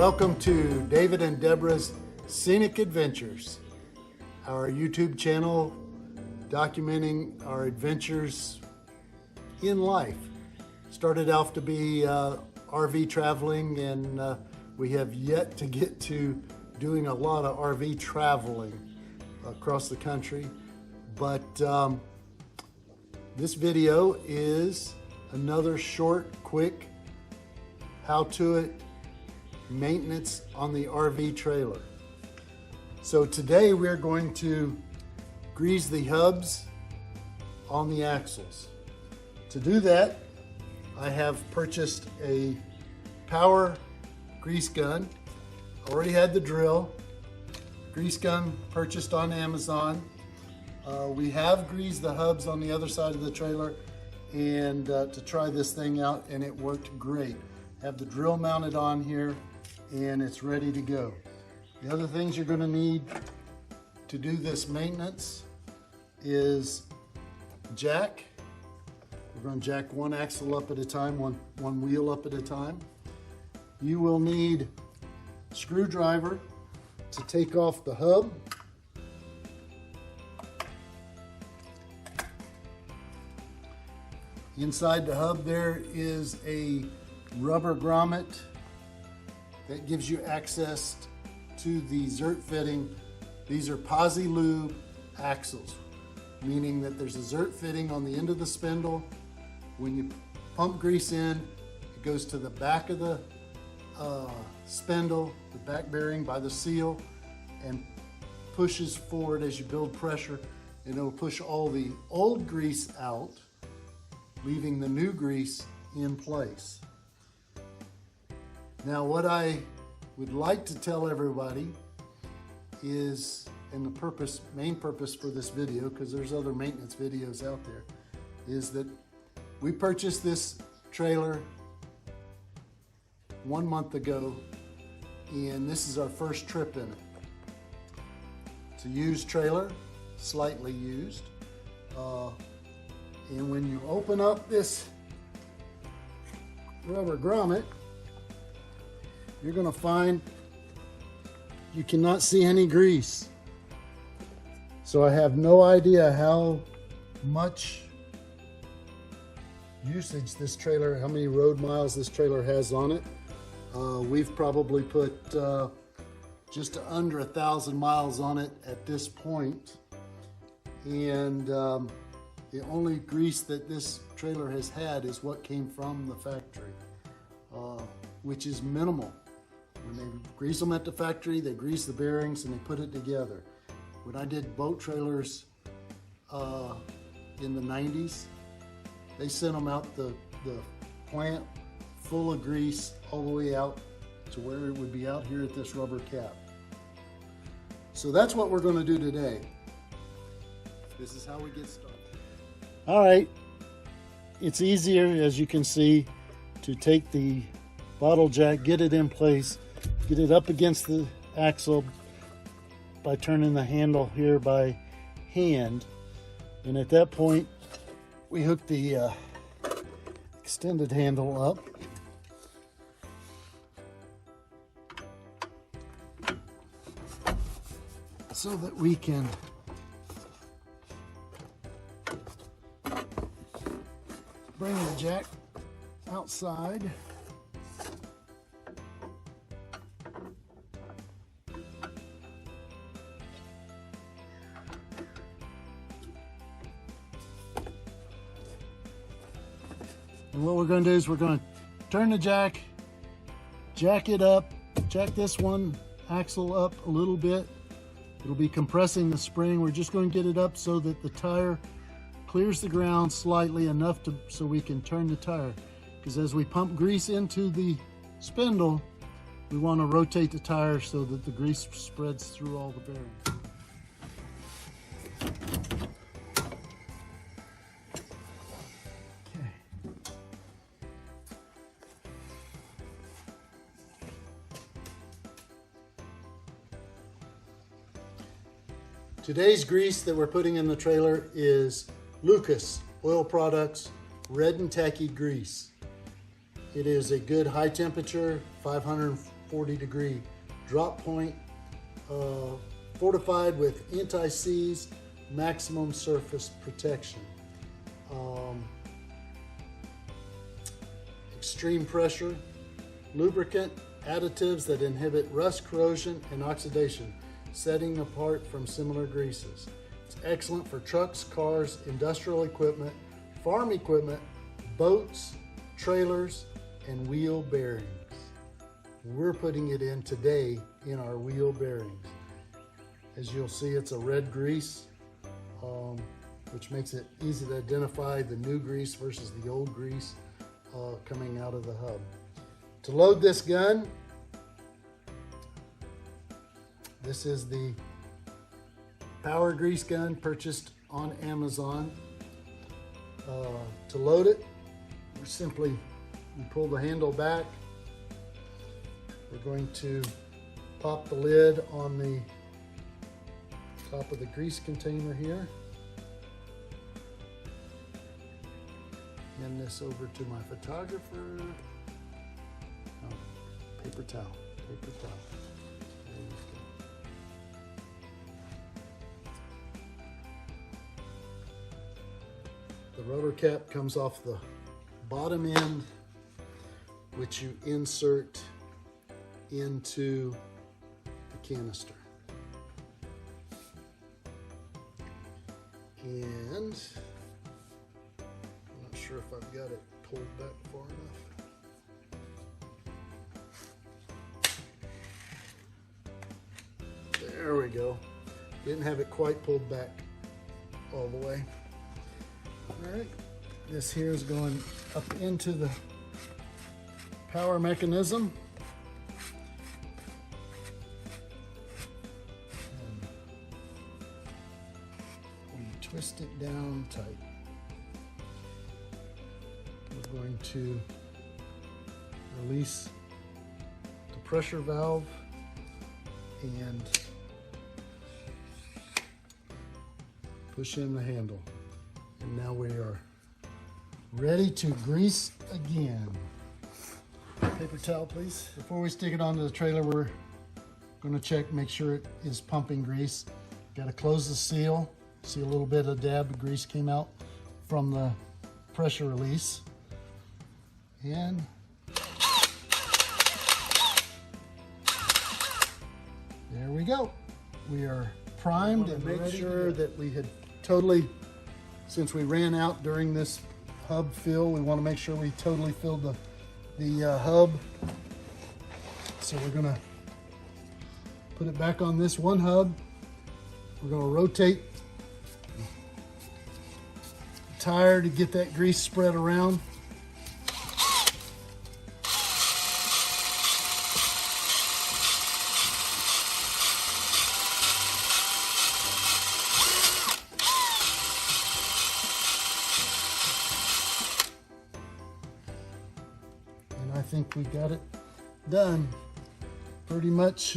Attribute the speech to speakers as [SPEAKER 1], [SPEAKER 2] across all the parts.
[SPEAKER 1] Welcome to David and Deborah's Scenic Adventures, our YouTube channel documenting our adventures in life. Started off to be RV traveling, and we have yet to get to doing a lot of RV traveling across the country. But this video is another short, quick, how-to-it maintenance on the RV trailer. So today we're going to grease the hubs on the axles. To do that, I have purchased a power grease gun. Already had the drill. Grease gun purchased on Amazon. We have greased the hubs on the other side of the trailer and to try this thing out, and it worked great. Have the drill mounted on here and it's ready to go. The other things you're going to need to do this maintenance is jack. We're going to jack one axle up at a time, one wheel up at a time. You will need a screwdriver to take off the hub. Inside the hub there is a rubber grommet that gives you access to the zert fitting. These are posi lube axles, meaning that there's a zert fitting on the end of the spindle. When you pump grease in, it goes to the back of the spindle, the back bearing by the seal, and pushes forward as you build pressure, and it'll push all the old grease out, leaving the new grease in place. Now, what I would like to tell everybody is, and the main purpose for this video, because there's other maintenance videos out there, is that we purchased this trailer 1 month ago, and this is our first trip in it. It's a used trailer, slightly used. And when you open up this rubber grommet, you're going to find you cannot see any grease. So I have no idea how much usage this trailer, how many road miles this trailer has on it. We've probably put just under 1,000 miles on it at this point. And the only grease that this trailer has had is what came from the factory, which is minimal. When they grease them at the factory, they grease the bearings and they put it together. When I did boat trailers in the 90s, they sent them out the plant full of grease all the way out to where it would be out here at this rubber cap. So that's what we're going to do today. This is how we get started. All right, it's easier, as you can see, to take the bottle jack, get it in place, get it up against the axle by turning the handle here by hand. And at that point, we hook the extended handle up. So that we can bring the jack outside. And what we're going to do is we're going to turn the jack it up, jack this one axle up a little bit. It'll be compressing the spring. We're just going to get it up so that the tire clears the ground slightly enough so we can turn the tire. Because as we pump grease into the spindle, we want to rotate the tire so that the grease spreads through all the bearings. Today's grease that we're putting in the trailer is Lucas Oil Products Red and Tacky Grease. It is a good high temperature, 500 40-degree drop point, fortified with anti-seize, maximum surface protection. Extreme pressure, lubricant, additives that inhibit rust, corrosion, and oxidation, setting apart from similar greases. It's excellent for trucks, cars, industrial equipment, farm equipment, boats, trailers, and wheel bearings. We're putting it in today in our wheel bearings. As you'll see, it's a red grease, which makes it easy to identify the new grease versus the old grease coming out of the hub. To load this gun, this is the power grease gun purchased on Amazon. To load it, we pull the handle back. We're going to pop the lid on the top of the grease container here. Hand this over to my photographer. Oh, paper towel, paper towel. There you go. The rubber cap comes off the bottom end, which you insert into the canister. And I'm not sure if I've got it pulled back far enough. There we go. Didn't have it quite pulled back all the way. All right, this here is going up into the power mechanism. Twist it down tight. We're going to release the pressure valve and push in the handle. And now we are ready to grease again. Paper towel, please. Before we stick it onto the trailer, we're going to check, make sure it is pumping grease. Got to close the seal. See, a little bit of dab of grease came out from the pressure release. And there we go. We are primed and make sure that we had totally, since we ran out during this hub fill, we want to make sure we totally filled the hub. So we're gonna put it back on this one hub. We're gonna rotate tire to get that grease spread around. And I think we got it done. Pretty much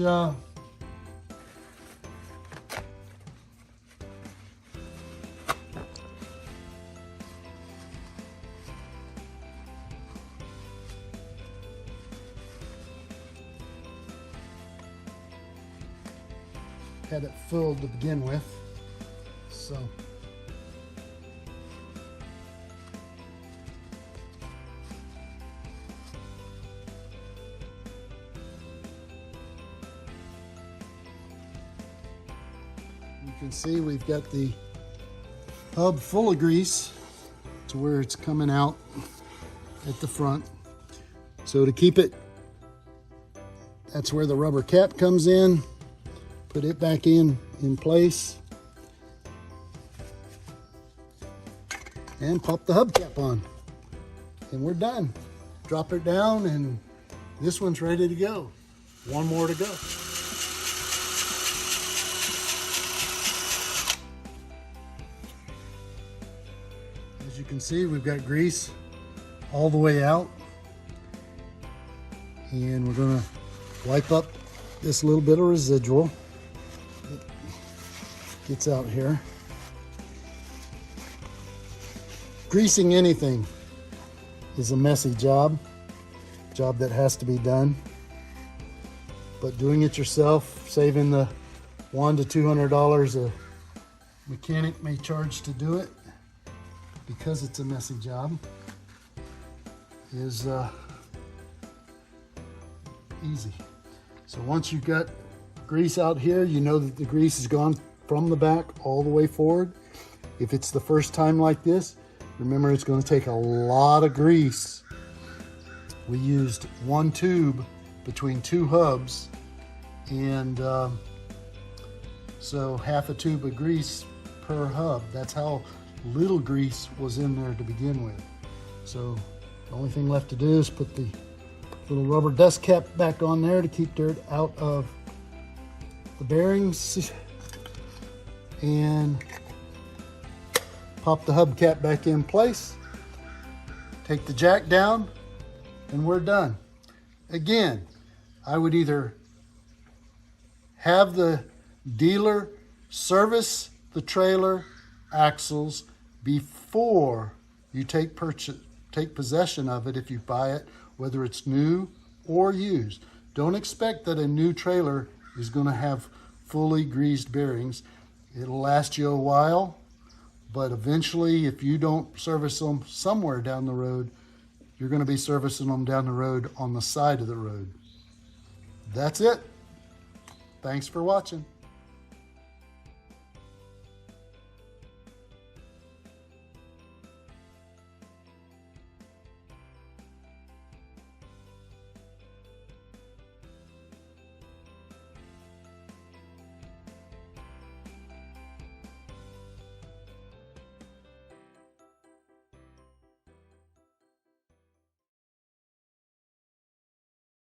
[SPEAKER 1] had it filled to begin with, so you can see we've got the hub full of grease to where it's coming out at the front. So to keep it, that's where the rubber cap comes in. Put it back in place and pop the hubcap on, and we're done. Drop it down and this one's ready to go. One more to go. As you can see, we've got grease all the way out, and we're gonna wipe up this little bit of residual. Gets out here. Greasing anything is a messy job that has to be done. but doing it yourself, saving the $100 to $200 a mechanic may charge to do it, because it's a messy job, is easy. So once you've got grease out here, you know that the grease has gone from the back all the way forward. If it's the first time like this, remember it's going to take a lot of grease. We used one tube between two hubs, and so half a tube of grease per hub. That's how little grease was in there to begin with. So the only thing left to do is put the little rubber dust cap back on there to keep dirt out of the bearings, and pop the hubcap back in place, take the jack down, and we're done. Again, I would either have the dealer service the trailer axles before you take possession of it if you buy it, whether it's new or used. Don't expect that a new trailer is going to have fully greased bearings. It'll last you a while, but eventually, if you don't service them somewhere down the road, you're going to be servicing them down the road on the side of the road. That's it. Thanks for watching.